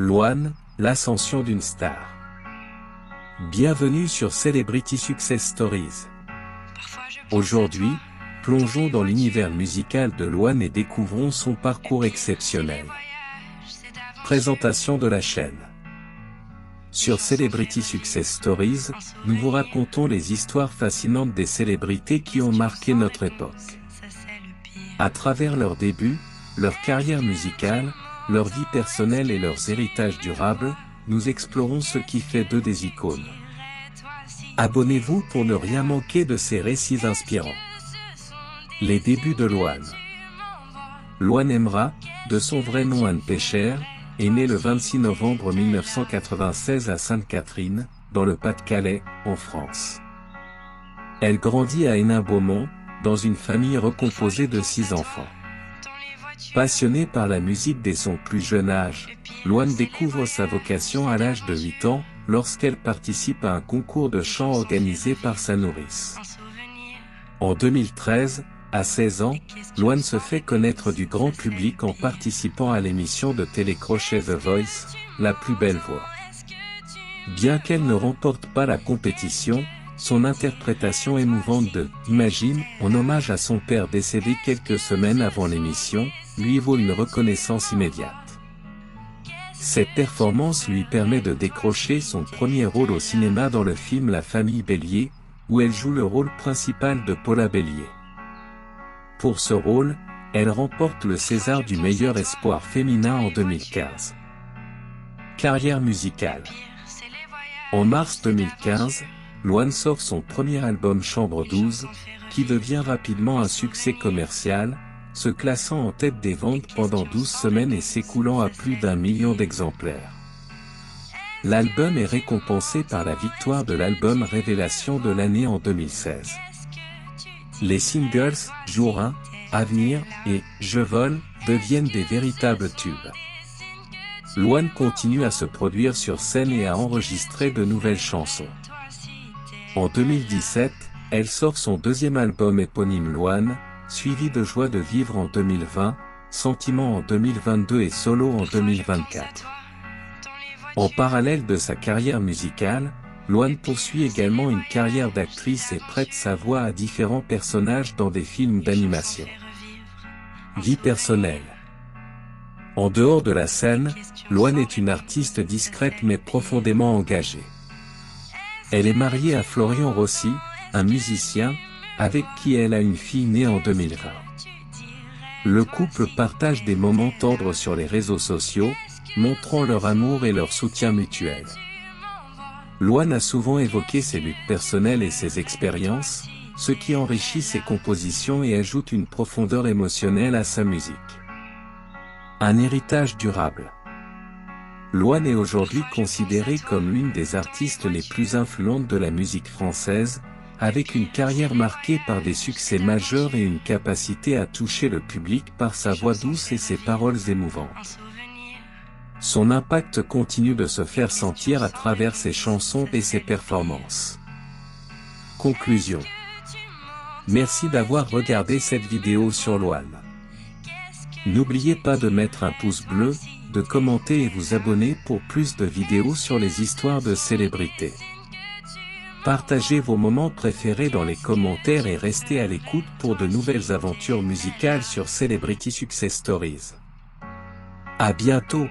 Louane, l'ascension d'une star. Bienvenue sur Celebrity Success Stories. Aujourd'hui, plongeons dans l'univers musical de Louane et découvrons son parcours exceptionnel. Présentation de la chaîne. Sur Celebrity Success Stories, nous vous racontons les histoires fascinantes des célébrités qui ont marqué notre époque. À travers leurs débuts, leur carrière musicale, leur vie personnelle et leurs héritages durables, nous explorons ce qui fait d'eux des icônes. Abonnez-vous pour ne rien manquer de ces récits inspirants. Les débuts de Louane. Louane Emrah, de son vrai nom Anne Pécher, est née le 26 novembre 1996 à Sainte-Catherine, dans le Pas-de-Calais, en France. Elle grandit à Hénin-Beaumont, dans une famille recomposée de 6 enfants. Passionnée par la musique dès son plus jeune âge, Louane découvre sa vocation à l'âge de 8 ans, lorsqu'elle participe à un concours de chant organisé par sa nourrice. En 2013, à 16 ans, Louane se fait connaître du grand public en participant à l'émission de télécrochet The Voice, La plus belle voix. Bien qu'elle ne remporte pas la compétition, son interprétation émouvante de « Imagine » en hommage à son père décédé quelques semaines avant l'émission, lui vaut une reconnaissance immédiate. Cette performance lui permet de décrocher son premier rôle au cinéma dans le film La famille Bélier, où elle joue le rôle principal de Paula Bélier. Pour ce rôle, elle remporte le César du meilleur espoir féminin en 2015. Carrière musicale. En mars 2015, Louane sort son premier album Chambre 12, qui devient rapidement un succès commercial, se classant en tête des ventes pendant 12 semaines et s'écoulant à plus d'1 million d'exemplaires. L'album est récompensé par la victoire de l'album Révélation de l'année en 2016. Les singles « Jour 1 »,« Avenir » et « Je vole » deviennent des véritables tubes. Louane continue à se produire sur scène et à enregistrer de nouvelles chansons. En 2017, elle sort son deuxième album éponyme Louane, suivi de Joie de vivre en 2020, Sentiment en 2022 et Solo en 2024. En parallèle de sa carrière musicale, Louane poursuit également une carrière d'actrice et prête sa voix à différents personnages dans des films d'animation. Vie personnelle. En dehors de la scène, Louane est une artiste discrète mais profondément engagée. Elle est mariée à Florian Rossi, un musicien, avec qui elle a une fille née en 2020. Le couple partage des moments tendres sur les réseaux sociaux, montrant leur amour et leur soutien mutuel. Louane a souvent évoqué ses luttes personnelles et ses expériences, ce qui enrichit ses compositions et ajoute une profondeur émotionnelle à sa musique. Un héritage durable. Louane est aujourd'hui considérée comme l'une des artistes les plus influentes de la musique française, avec une carrière marquée par des succès majeurs et une capacité à toucher le public par sa voix douce et ses paroles émouvantes. Son impact continue de se faire sentir à travers ses chansons et ses performances. Conclusion. Merci d'avoir regardé cette vidéo sur Louane. N'oubliez pas de mettre un pouce bleu, de commenter et vous abonner pour plus de vidéos sur les histoires de célébrités. Partagez vos moments préférés dans les commentaires et restez à l'écoute pour de nouvelles aventures musicales sur Celebrity Success Stories. À bientôt!